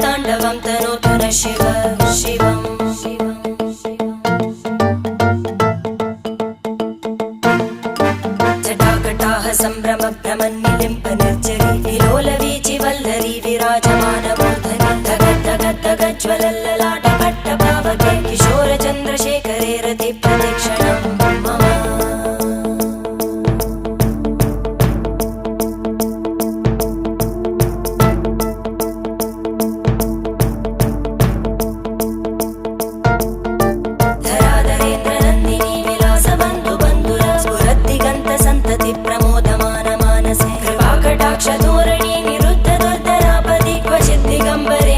ताण्डवं तनोतु न शिव शिवम् जटाकटाः सम्भ्रम भ्रमन्निलिम्प निर्जरी विलोलवीचि वल्लरी विराजमानमूर्धनि धगद्धगद्धगज्ज्वलल्ललाट पट्टपावके किशोरचन्द्रशेखरे रति प्रदक्षिणं मम प्रमोदमान मानसे कृपाकटाक्षधोरणी निरुद्ध दुर्धरापदि क्वचित् दिगम्बरे